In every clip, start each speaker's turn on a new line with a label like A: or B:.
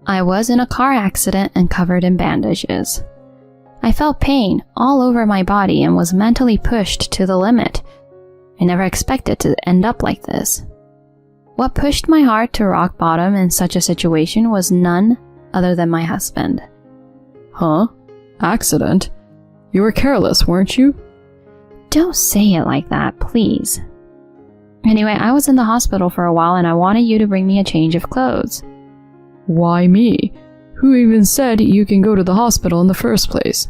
A: I was in a car accident and covered in bandages. I felt pain all over my body and was mentally pushed to the limit. I never expected to end up like this. What pushed my heart to rock bottom in such a situation was none other than my husband.
B: Huh? Accident? You were careless, weren't you?
A: Don't say it like that, please. Anyway, I was in the hospital for a while and I wanted you to bring me a change of clothes.
B: Why me? Who even said you can go to the hospital in the first place?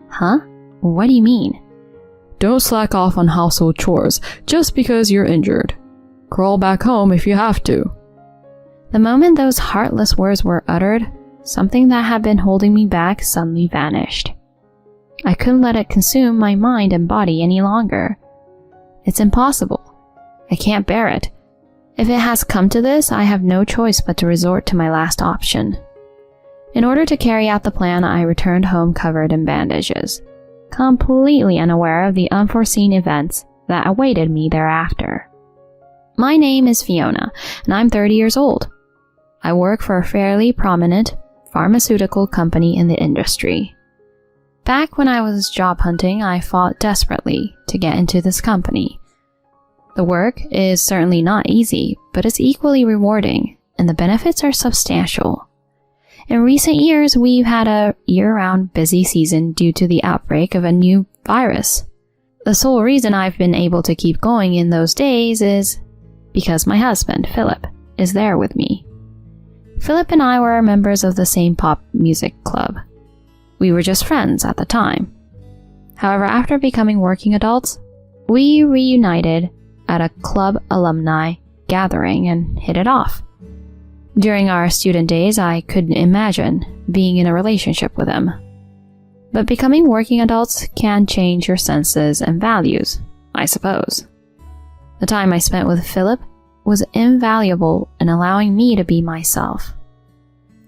A: Huh? What do you mean?
B: Don't slack off on household chores just because you're injured. Crawl back home if you have to.
A: The moment those heartless words were uttered, something that had been holding me back suddenly vanished. I couldn't let it consume my mind and body any longer. It's impossible. I can't bear it. If it has come to this, I have no choice but to resort to my last option. In order to carry out the plan, I returned home covered in bandages, completely unaware of the unforeseen events that awaited me thereafter. My name is Fiona, and I'm 30 years old. I work for a fairly prominent pharmaceutical company in the industry. Back when I was job hunting, I fought desperately to get into this company. The work is certainly not easy, but it's equally rewarding, and the benefits are substantial. In recent years, we've had a year-round busy season due to the outbreak of a new virus. The sole reason I've been able to keep going in those days is because my husband, Philip, is there with me. Philip and I were members of the same pop music club. We were just friends at the time. However, after becoming working adults, we reunited at a club alumni gathering and hit it off. During our student days, I couldn't imagine being in a relationship with him. But becoming working adults can change your senses and values, I suppose. The time I spent with Philip was invaluable in allowing me to be myself.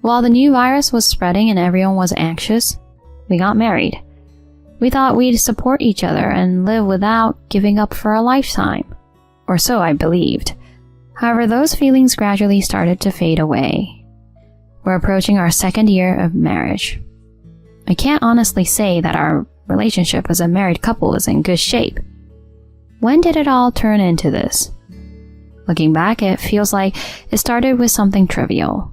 A: While the new virus was spreading and everyone was anxious, we got married. We thought we'd support each other and live without giving up for a lifetime. Or so I believed. However, those feelings gradually started to fade away. We're approaching our second year of marriage. I can't honestly say that our relationship as a married couple is in good shape. When did it all turn into this? Looking back, it feels like it started with something trivial.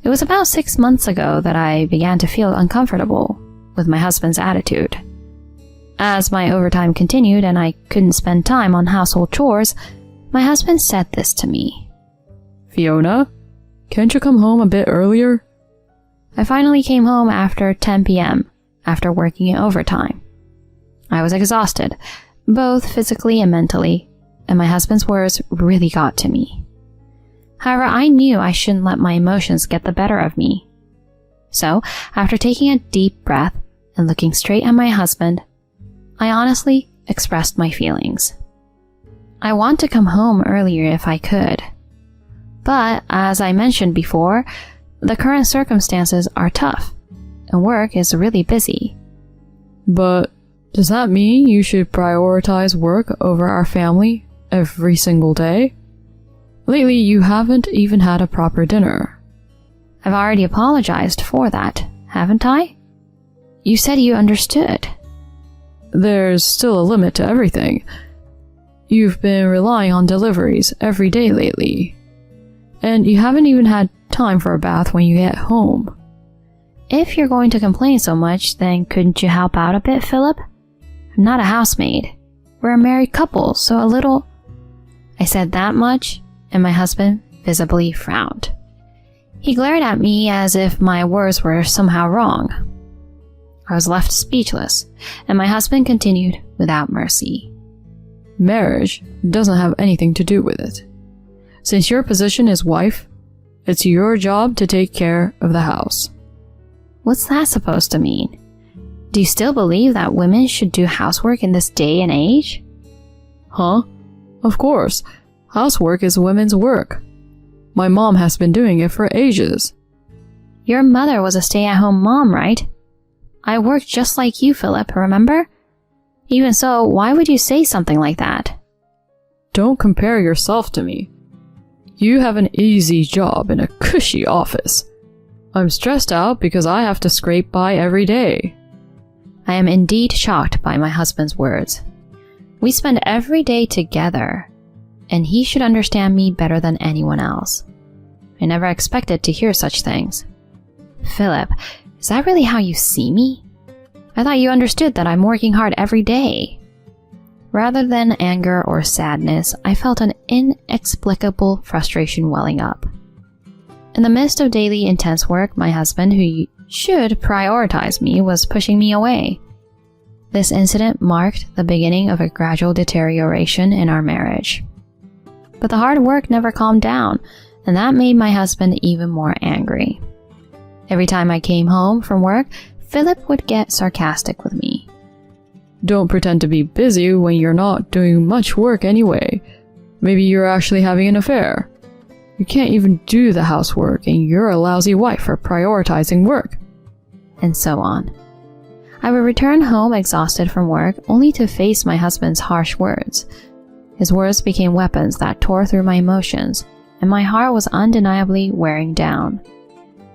A: It was about 6 months ago that I began to feel uncomfortable with my husband's attitude. As my overtime continued and I couldn't spend time on household chores, my husband said this to me.
B: Fiona, can't you come home a bit earlier?
A: I finally came home after 10 p.m. after working in overtime. I was exhausted, both physically and mentally, and my husband's words really got to me. However, I knew I shouldn't let my emotions get the better of me. So, after taking a deep breath and looking straight at my husband, I honestly expressed my feelings. I want to come home earlier if I could. But, as I mentioned before, the current circumstances are tough, and work is really busy.
B: But does that mean you should prioritize work over our family every single day? Lately, you haven't even had a proper dinner.
A: I've already apologized for that, haven't I? You said you understood.
B: There's still a limit to everything. You've been relying on deliveries every day lately. And you haven't even had time for a bath when you get home.
A: If you're going to complain so much, then couldn't you help out a bit, Philip? I'm not a housemaid. We're a married couple, so a little... I said that much, and my husband visibly frowned. He glared at me as if my words were somehow wrong. I was left speechless, and my husband continued without mercy.
B: Marriage doesn't have anything to do with it. Since your position is wife, it's your job to take care of the house.
A: What's that supposed to mean? Do you still believe that women should do housework in this day and age?
B: Huh? Of course. Housework is women's work. My mom has been doing it for ages.
A: Your mother was a stay-at-home mom, right? I worked just like you, Philip, remember? Even so, why would you say something like that?
B: Don't compare yourself to me. You have an easy job in a cushy office, I'm stressed out because I have to scrape by every day.
A: I am indeed shocked by my husband's words. We spend every day together, and he should understand me better than anyone else. I never expected to hear such things. Philip, is that really how you see me? I thought you understood that I'm working hard every day. Rather than anger or sadness, I felt an inexplicable frustration welling up. In the midst of daily intense work, my husband, who should prioritize me, was pushing me away. This incident marked the beginning of a gradual deterioration in our marriage. But the hard work never calmed down, and that made my husband even more angry. Every time I came home from work, Philip would get sarcastic with me.
B: Don't pretend to be busy when you're not doing much work anyway. Maybe you're actually having an affair. You can't even do the housework, and you're a lousy wife for prioritizing work.
A: And so on. I would return home exhausted from work, only to face my husband's harsh words. His words became weapons that tore through my emotions, and my heart was undeniably wearing down.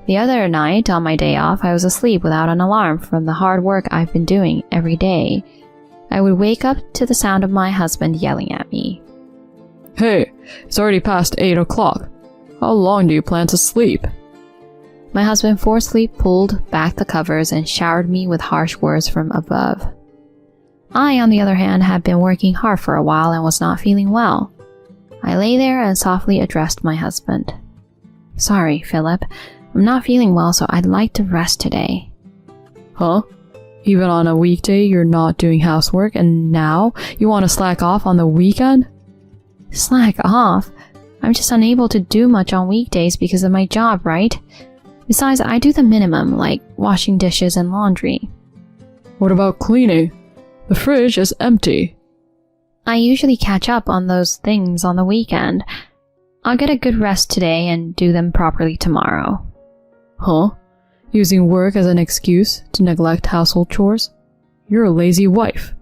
A: The other night, on my day off, I was asleep without an alarm from the hard work I've been doing every day. I would wake up to the sound of my husband yelling at me.
B: Hey, it's already past 8 o'clock. How long do you plan to sleep?
A: My husband forcefully pulled back the covers and showered me with harsh words from above. I, on the other hand, had been working hard for a while and was not feeling well. I lay there and softly addressed my husband. Sorry, Philip. I'm not feeling well, so I'd like to rest today.
B: Huh? Even on a weekday you're not doing housework, and now you want to slack off on the weekend?
A: Slack off? I'm just unable to do much on weekdays because of my job, right? Besides, I do the minimum, like washing dishes and laundry.
B: What about cleaning? The fridge is empty.
A: I usually catch up on those things on the weekend. I'll get a good rest today and do them properly tomorrow.
B: Huh? Using work as an excuse to neglect household chores? You're a lazy wife.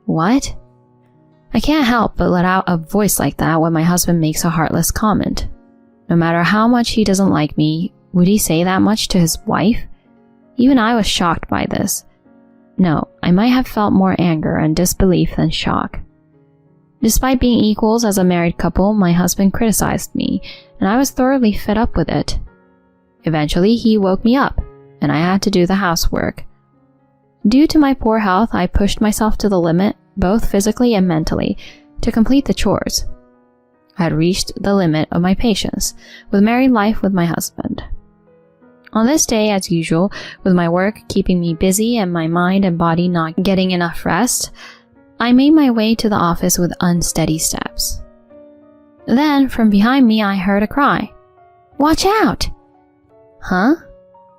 A: What? I can't help but let out a voice like that when my husband makes a heartless comment. No matter how much he doesn't like me, would he say that much to his wife? Even I was shocked by this. No, I might have felt more anger and disbelief than shock. Despite being equals as a married couple, my husband criticized me, and I was thoroughly fed up with it. Eventually, he woke me up, and I had to do the housework. Due to my poor health, I pushed myself to the limit, both physically and mentally, to complete the chores. I had reached the limit of my patience with married life with my husband. On this day, as usual, with my work keeping me busy and my mind and body not getting enough rest, I made my way to the office with unsteady steps. Then, from behind me, I heard a cry. "Watch out!" Huh?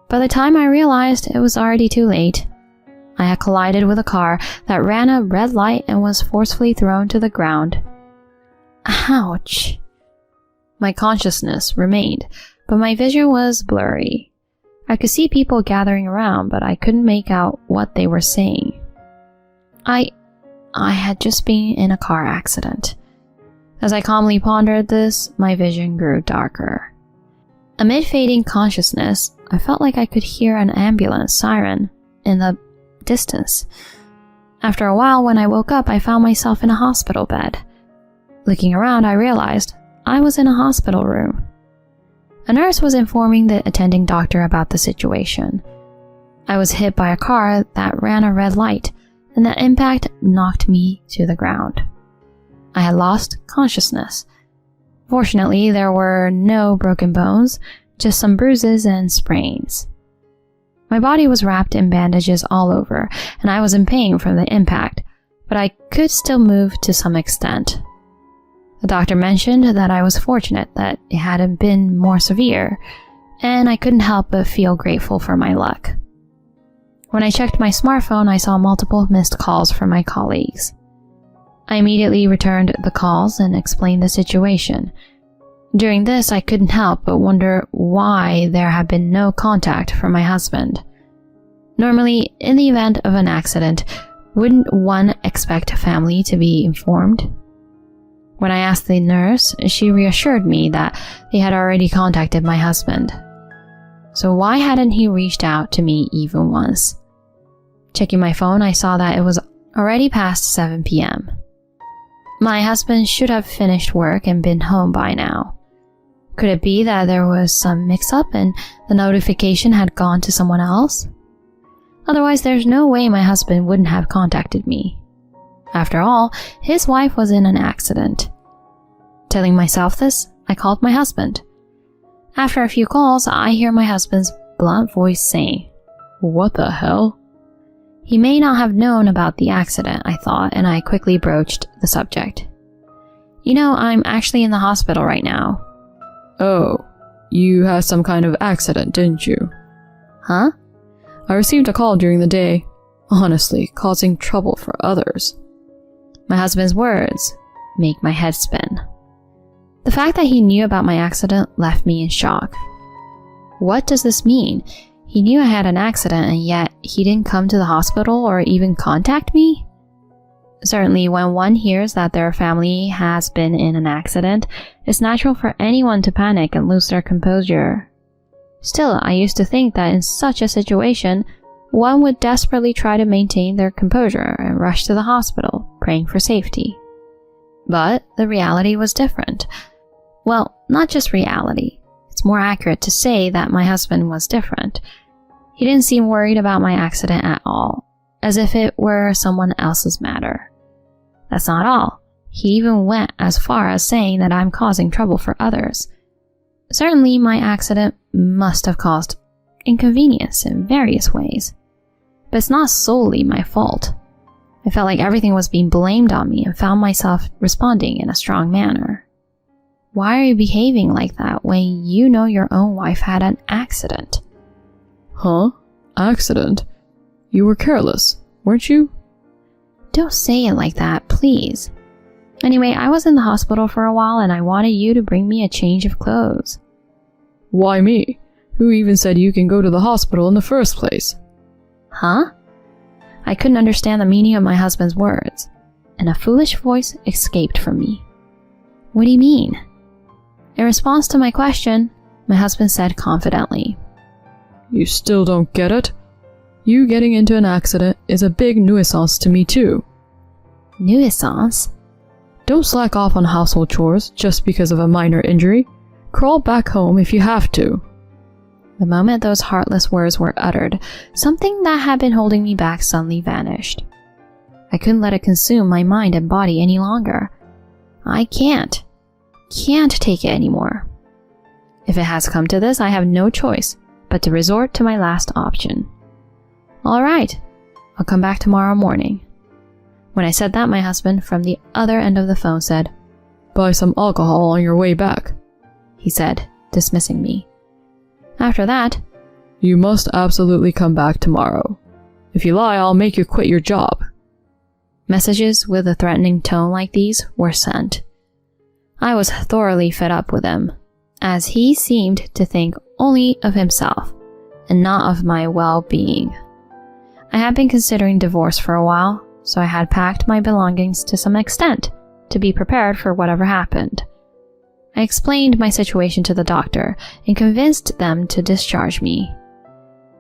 A: By the time I realized, it was already too late. I had collided with a car that ran a red light and was forcefully thrown to the ground. Ouch! My consciousness remained, but my vision was blurry. I could see people gathering around, but I couldn't make out what they were saying. I had just been in a car accident. As I calmly pondered this, my vision grew darker. Amid fading consciousness, I felt like I could hear an ambulance siren in the distance. After a while, when I woke up, I found myself in a hospital bed. Looking around, I realized I was in a hospital room. A nurse was informing the attending doctor about the situation. I was hit by a car that ran a red light, and the impact knocked me to the ground. I had lost consciousness. Fortunately, there were no broken bones, just some bruises and sprains. My body was wrapped in bandages all over, and I was in pain from the impact, but I could still move to some extent. The doctor mentioned that I was fortunate that it hadn't been more severe, and I couldn't help but feel grateful for my luck. When I checked my smartphone, I saw multiple missed calls from my colleagues. I immediately returned the calls and explained the situation. During this, I couldn't help but wonder why there had been no contact from my husband. Normally, in the event of an accident, wouldn't one expect family to be informed? When I asked the nurse, she reassured me that they had already contacted my husband. So why hadn't he reached out to me even once? Checking my phone, I saw that it was already past 7 p.m. My husband should have finished work and been home by now. Could it be that there was some mix-up and the notification had gone to someone else? Otherwise, there's no way my husband wouldn't have contacted me. After all, his wife was in an accident. Telling myself this, I called my husband. After a few calls, I hear my husband's blunt voice saying,
B: "What the hell?"
A: He may not have known about the accident, I thought, and I quickly broached the subject. You know, I'm actually in the hospital right now.
B: Oh, you had some kind of accident, didn't you?
A: Huh?
B: I received a call during the day, honestly, causing trouble for others.
A: My husband's words make my head spin. The fact that he knew about my accident left me in shock. What does this mean? He knew I had an accident and yet he didn't come to the hospital or even contact me? Certainly, when one hears that their family has been in an accident, it's natural for anyone to panic and lose their composure. Still, I used to think that in such a situation, one would desperately try to maintain their composure and rush to the hospital, praying for safety. But the reality was different. Well, not just reality. It's more accurate to say that my husband was different. He didn't seem worried about my accident at all, as if it were someone else's matter. That's not all. He even went as far as saying that I'm causing trouble for others. Certainly, my accident must have caused inconvenience in various ways. But it's not solely my fault. I felt like everything was being blamed on me and found myself responding in a strong manner. Why are you behaving like that when you know your own wife had an accident?
B: Huh? Accident? You were careless, weren't you?
A: Don't say it like that, please. Anyway, I was in the hospital for a while and I wanted you to bring me a change of clothes.
B: Why me? Who even said you can go to the hospital in the first place?
A: Huh? I couldn't understand the meaning of my husband's words, and a foolish voice escaped from me. What do you mean? In response to my question, my husband said confidently,
B: You still don't get it? You getting into an accident is a big nuisance to me too.
A: Nuisance?
B: Don't slack off on household chores just because of a minor injury. Crawl back home if you have to.
A: The moment those heartless words were uttered, something that had been holding me back suddenly vanished. I couldn't let it consume my mind and body any longer. I can't take it anymore. If it has come to this, I have no choice but to resort to my last option. All right, I'll come back tomorrow morning. When I said that, my husband from the other end of the phone said,
B: Buy some alcohol on your way back,
A: he said, dismissing me. After that,
B: You must absolutely come back tomorrow. If you lie, I'll make you quit your job.
A: Messages with a threatening tone like these were sent. I was thoroughly fed up with him, as he seemed to think only of himself and not of my well-being. I had been considering divorce for a while, so I had packed my belongings to some extent to be prepared for whatever happened. I explained my situation to the doctor and convinced them to discharge me.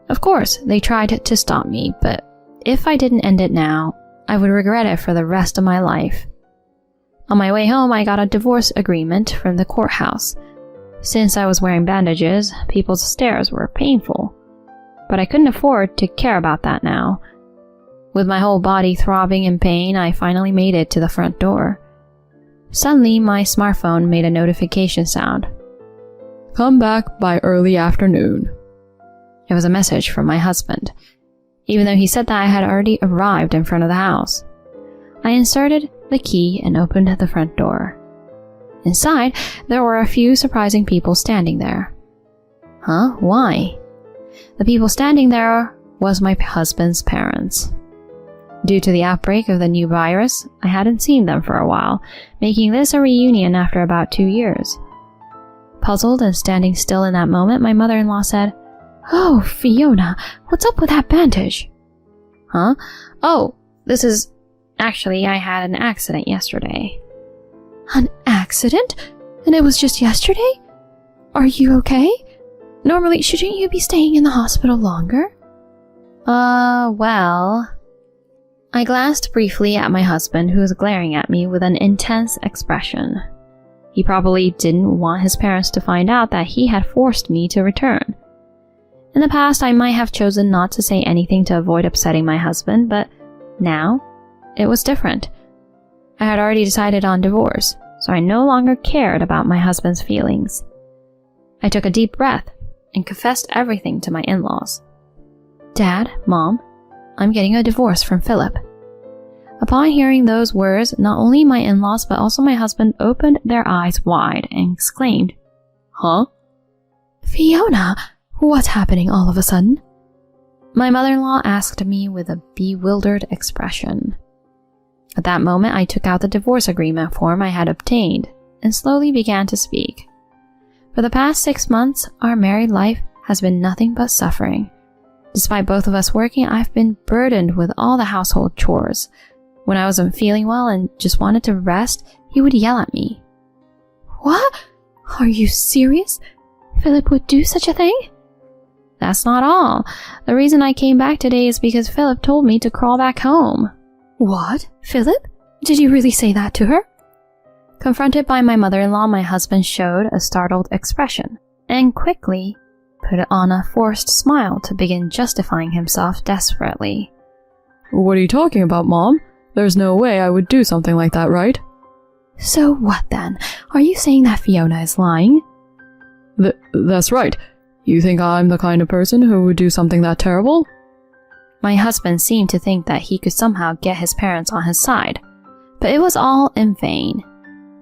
A: Of course, they tried to stop me, but if I didn't end it now, I would regret it for the rest of my life. On my way home, I got a divorce agreement from the courthouse. Since I was wearing bandages, people's stares were painful. But I couldn't afford to care about that now. With my whole body throbbing in pain, I finally made it to the front door. Suddenly, my smartphone made a notification sound.
B: Come back by early afternoon.
A: It was a message from my husband, even though he said that I had already arrived in front of the house. I inserted the key and opened the front door. Inside, there were a few surprising people standing there. Huh? Why? The people standing there was my husband's parents. Due to the outbreak of the new virus, I hadn't seen them for a while, making this a reunion after about 2 years. Puzzled and standing still in that moment, my mother-in-law said, "Oh, Fiona, what's up with that bandage?" Huh? Oh, actually, I had an accident yesterday. An accident? And it was just yesterday? Are you okay? Normally, shouldn't you be staying in the hospital longer? Well... I glanced briefly at my husband, who was glaring at me with an intense expression. He probably didn't want his parents to find out that he had forced me to return. In the past, I might have chosen not to say anything to avoid upsetting my husband, but now, it was different. I had already decided on divorce, so I no longer cared about my husband's feelings. I took a deep breath and confessed everything to my in-laws. Dad, Mom, I'm getting a divorce from Philip. Upon hearing those words, not only my in-laws but also my husband opened their eyes wide and exclaimed, Huh? Fiona, what's happening all of a sudden? My mother-in-law asked me with a bewildered expression. At that moment, I took out the divorce agreement form I had obtained and slowly began to speak. For the past 6 months, our married life has been nothing but suffering. Despite both of us working, I've been burdened with all the household chores. When I wasn't feeling well and just wanted to rest, he would yell at me. What? Are you serious? Philip would do such a thing? That's not all. The reason I came back today is because Philip told me to crawl back home. What? Philip? Did you really say that to her? Confronted by my mother-in-law, my husband showed a startled expression and quickly put on a forced smile to begin justifying himself desperately.
B: What are you talking about, Mom? There's no way I would do something like that, right?
A: So what then? Are you saying that Fiona is lying?
B: That's right. You think I'm the kind of person who would do something that terrible?
A: My husband seemed to think that he could somehow get his parents on his side, but it was all in vain.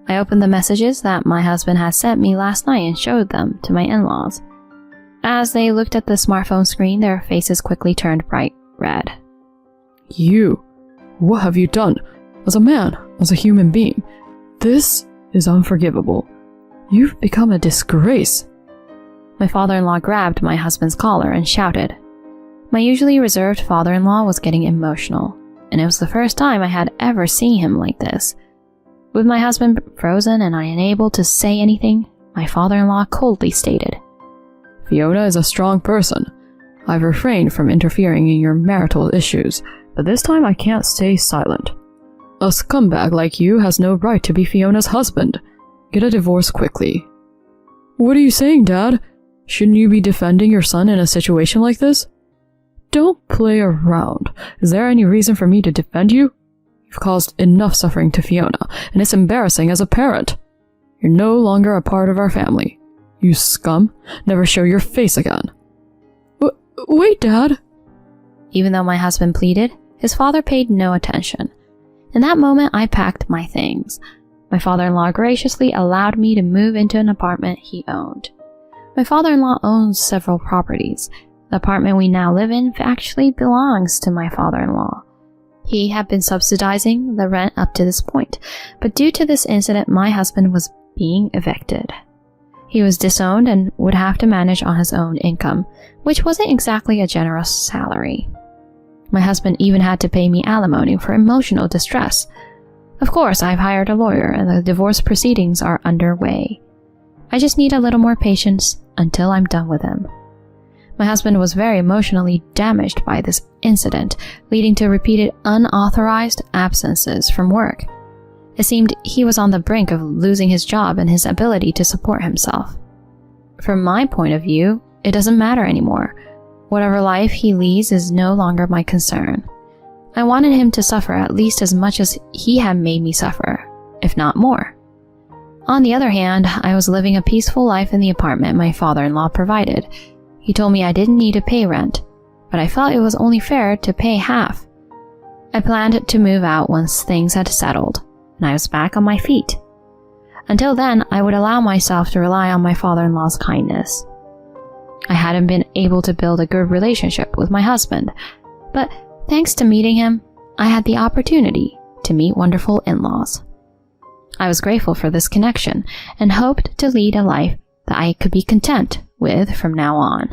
A: I opened the messages that my husband had sent me last night and showed them to my in-laws. As they looked at the smartphone screen, their faces quickly turned bright red.
B: You? What have you done? As a man, as a human being, this is unforgivable. You've become a disgrace. My father-in-law grabbed my husband's collar and shouted. My usually reserved father-in-law was getting emotional, and it was the first time I had ever seen him like this. With my husband frozen and unable to say anything, my father-in-law coldly stated, Fiona is a strong person. I've refrained from interfering in your marital issues, but this time I can't stay silent. A scumbag like you has no right to be Fiona's husband. Get a divorce quickly. What are you saying, Dad? Shouldn't you be defending your son in a situation like this? Don't play around. Is there any reason for me to defend you? You've caused enough suffering to Fiona, and it's embarrassing as a parent. You're no longer a part of our family. You scum. Never show your face again. Wait, Dad. Even though my husband pleaded, his father paid no attention. In that moment, I packed my things. My father-in-law graciously allowed me to move into an apartment he owned. My father-in-law owns several properties. The apartment we now live in actually belongs to my father-in-law. He had been subsidizing the rent up to this point, but due to this incident, my husband was being evicted. He was disowned and would have to manage on his own income, which wasn't exactly a generous salary. My husband even had to pay me alimony for emotional distress. Of course, I've hired a lawyer and the divorce proceedings are underway. I just need a little more patience until I'm done with him. My husband was very emotionally damaged by this incident, leading to repeated unauthorized absences from work. It seemed he was on the brink of losing his job and his ability to support himself. From my point of view, it doesn't matter anymore. Whatever life he leads is no longer my concern. I wanted him to suffer at least as much as he had made me suffer, if not more. On the other hand, I was living a peaceful life in the apartment my father-in-law provided. He told me I didn't need to pay rent, but I felt it was only fair to pay half. I planned to move out once things had settled, and I was back on my feet. Until then, I would allow myself to rely on my father-in-law's kindness. I hadn't been able to build a good relationship with my husband, but thanks to meeting him, I had the opportunity to meet wonderful in-laws. I was grateful for this connection and hoped to lead a life that I could be content with from now on.